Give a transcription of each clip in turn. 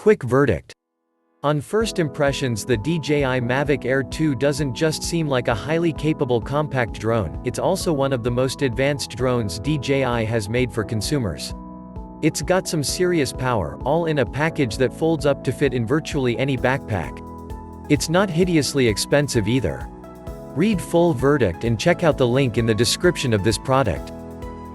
Quick verdict. On first impressions, the DJI Mavic Air 2 doesn't just seem like a highly capable compact drone, it's also one of the most advanced drones DJI has made for consumers. It's got some serious power, all in a package that folds up to fit in virtually any backpack. It's not hideously expensive either. Read full verdict and check out the link in the description of this product.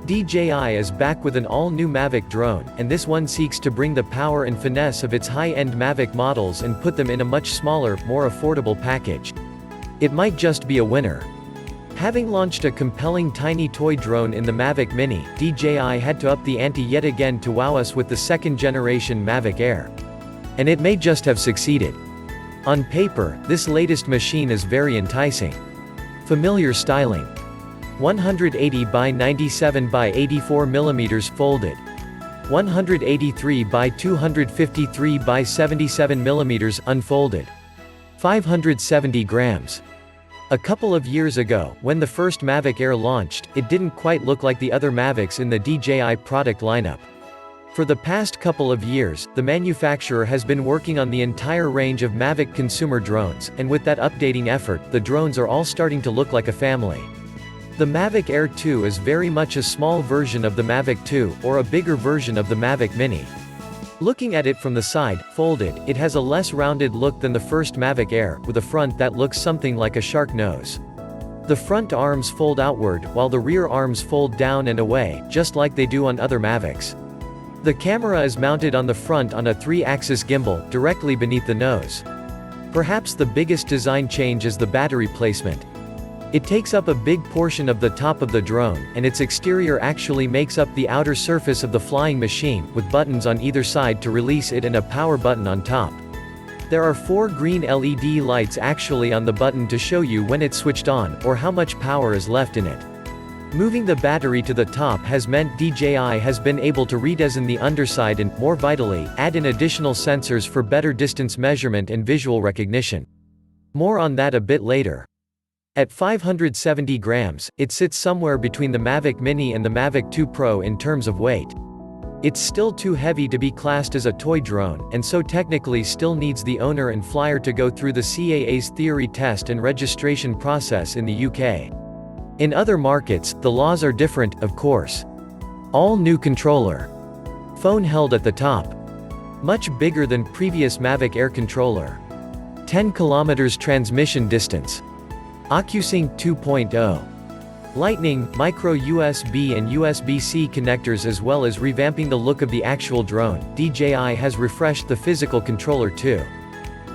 DJI is back with an all-new Mavic drone, and this one seeks to bring the power and finesse of its high-end Mavic models and put them in a much smaller, more affordable package. It might just be a winner. Having launched a compelling tiny toy drone in the Mavic Mini, DJI had to up the ante yet again to wow us with the second-generation Mavic Air. And it may just have succeeded. On paper, this latest machine is very enticing. Familiar styling. 180 by 97 by 84 mm folded. 183 by 253 by 77 mm unfolded. 570 grams. A couple of years ago, when the first Mavic Air launched, it didn't quite look like the other Mavics in the DJI product lineup. For the past couple of years, the manufacturer has been working on the entire range of Mavic consumer drones, and with that updating effort, the drones are all starting to look like a family. The Mavic Air 2 is very much a small version of the Mavic 2, or a bigger version of the Mavic Mini. Looking at it from the side, folded, it has a less rounded look than the first Mavic Air, with a front that looks something like a shark nose. The front arms fold outward, while the rear arms fold down and away, just like they do on other Mavics. The camera is mounted on the front on a 3-axis gimbal, directly beneath the nose. Perhaps the biggest design change is the battery placement. It takes up a big portion of the top of the drone, and its exterior actually makes up the outer surface of the flying machine, with buttons on either side to release it and a power button on top. There are 4 green LED lights actually on the button to show you when it's switched on, or how much power is left in it. Moving the battery to the top has meant DJI has been able to redesign the underside and, more vitally, add in additional sensors for better distance measurement and visual recognition. More on that a bit later. At 570 grams, it sits somewhere between the Mavic Mini and the Mavic 2 Pro in terms of weight. It's still too heavy to be classed as a toy drone, and so technically still needs the owner and flyer to go through the CAA's theory test and registration process in the UK. In other markets, the laws are different, of course. All new controller. Phone held at the top. Much bigger than previous Mavic Air controller. 10 km transmission distance. OcuSync 2.0. Lightning, micro USB and USB-C connectors, as well as revamping the look of the actual drone. DJI has refreshed the physical controller too.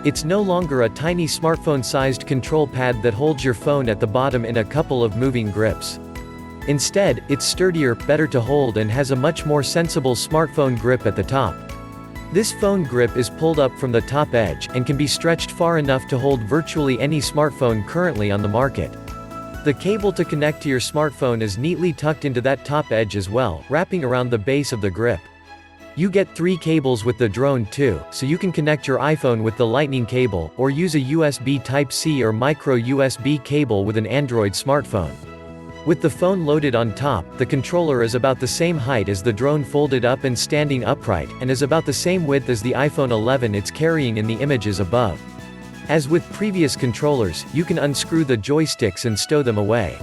It's no longer a tiny smartphone-sized control pad that holds your phone at the bottom in a couple of moving grips. Instead, it's sturdier, better to hold, and has a much more sensible smartphone grip at the top. This phone grip is pulled up from the top edge, and can be stretched far enough to hold virtually any smartphone currently on the market. The cable to connect to your smartphone is neatly tucked into that top edge as well, wrapping around the base of the grip. You get 3 cables with the drone too, so you can connect your iPhone with the Lightning cable, or use a USB Type-C or micro USB cable with an Android smartphone. With the phone loaded on top, the controller is about the same height as the drone folded up and standing upright, and is about the same width as the iPhone 11 it's carrying in the images above. As with previous controllers, you can unscrew the joysticks and stow them away.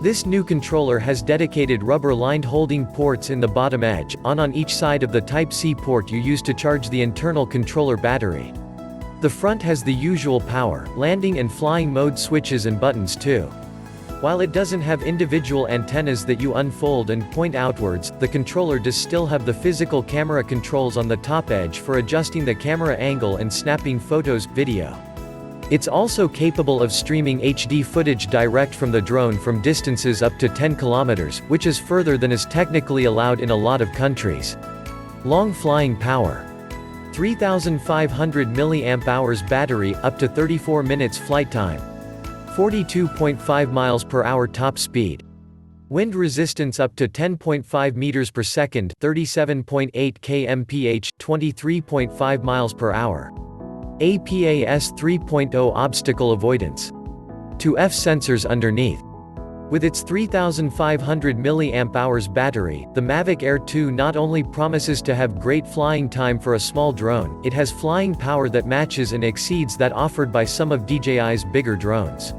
This new controller has dedicated rubber-lined holding ports in the bottom edge, on each side of the Type-C port you use to charge the internal controller battery. The front has the usual power, landing and flying mode switches and buttons too. While it doesn't have individual antennas that you unfold and point outwards, the controller does still have the physical camera controls on the top edge for adjusting the camera angle and snapping photos, video. It's also capable of streaming HD footage direct from the drone from distances up to 10 kilometers, which is further than is technically allowed in a lot of countries. Long flying power. 3,500 mAh battery, up to 34 minutes flight time. 42.5 miles per hour top speed. Wind resistance up to 10.5 meters per second, 37.8 kmph, 23.5 miles per hour. APAS 3.0 obstacle avoidance. 2 F sensors underneath. With its 3,500 mAh battery, the Mavic Air 2 not only promises to have great flying time for a small drone, it has flying power that matches and exceeds that offered by some of DJI's bigger drones.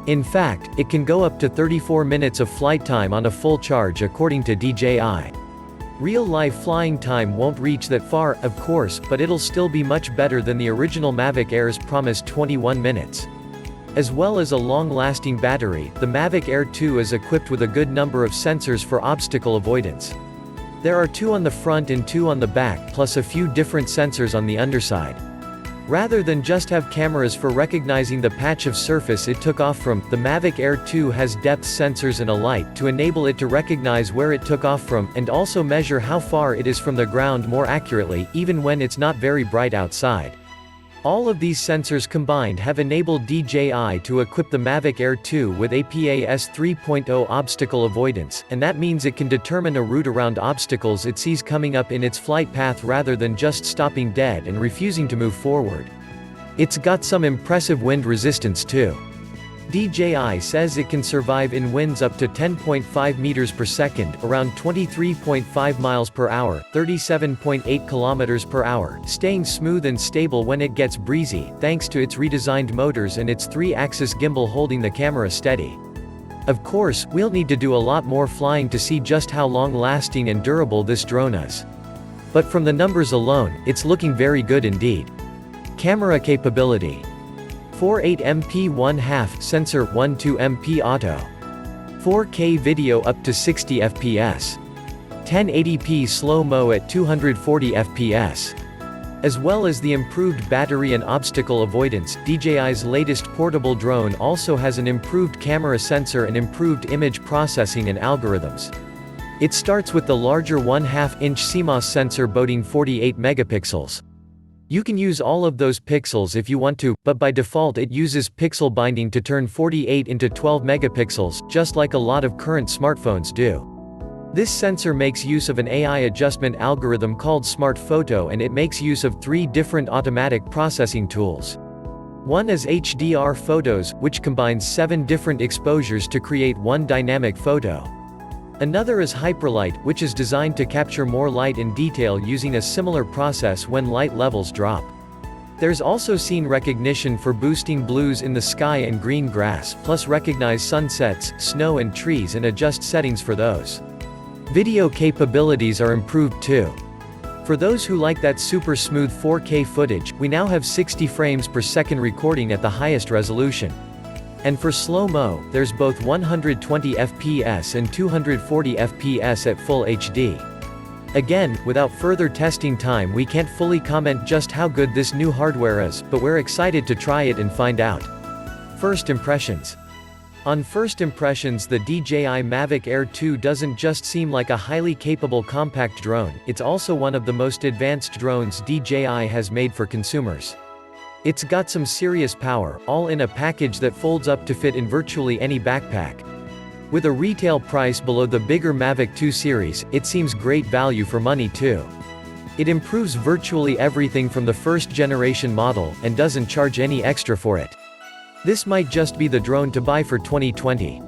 In fact, it can go up to 34 minutes of flight time on a full charge according to DJI. Real-life flying time won't reach that far, of course, but it'll still be much better than the original Mavic Air's promised 21 minutes. As well as a long-lasting battery, the Mavic Air 2 is equipped with a good number of sensors for obstacle avoidance. There are 2 on the front and 2 on the back, plus a few different sensors on the underside. Rather than just have cameras for recognizing the patch of surface it took off from, the Mavic Air 2 has depth sensors and a light to enable it to recognize where it took off from, and also measure how far it is from the ground more accurately, even when it's not very bright outside. All of these sensors combined have enabled DJI to equip the Mavic Air 2 with APAS 3.0 obstacle avoidance, and that means it can determine a route around obstacles it sees coming up in its flight path rather than just stopping dead and refusing to move forward. It's got some impressive wind resistance too. DJI says it can survive in winds up to 10.5 meters per second, around 23.5 miles per hour, 37.8 kilometers per hour, staying smooth and stable when it gets breezy, thanks to its redesigned motors and its 3-axis gimbal holding the camera steady. Of course, we'll need to do a lot more flying to see just how long-lasting and durable this drone is. But from the numbers alone, it's looking very good indeed. Camera capability: 4.8 MP 1/2 sensor, 1.2 MP auto, 4K video up to 60 fps, 1080p slow-mo at 240 fps. As well as the improved battery and obstacle avoidance, DJI's latest portable drone also has an improved camera sensor and improved image processing and algorithms. It starts with the larger 1/2-inch CMOS sensor boasting 48 megapixels. You can use all of those pixels if you want to, but by default it uses pixel binding to turn 48 into 12 megapixels, just like a lot of current smartphones do. This sensor makes use of an AI adjustment algorithm called Smart Photo, and it makes use of 3 different automatic processing tools. One is HDR Photos, which combines 7 different exposures to create one dynamic photo. Another is Hyperlight, which is designed to capture more light and detail using a similar process when light levels drop. There's also scene recognition for boosting blues in the sky and green grass, plus recognize sunsets, snow and trees and adjust settings for those. Video capabilities are improved too. For those who like that super smooth 4K footage, we now have 60 frames per second recording at the highest resolution. And for slow-mo, there's both 120 fps and 240 fps at full HD. Again, without further testing time, we can't fully comment just how good this new hardware is, but we're excited to try it and find out. First impressions. On first impressions, the DJI Mavic Air 2 doesn't just seem like a highly capable compact drone, it's also one of the most advanced drones DJI has made for consumers. It's got some serious power, all in a package that folds up to fit in virtually any backpack. With a retail price below the bigger Mavic 2 series, it seems great value for money too. It improves virtually everything from the first generation model, and doesn't charge any extra for it. This might just be the drone to buy for 2020.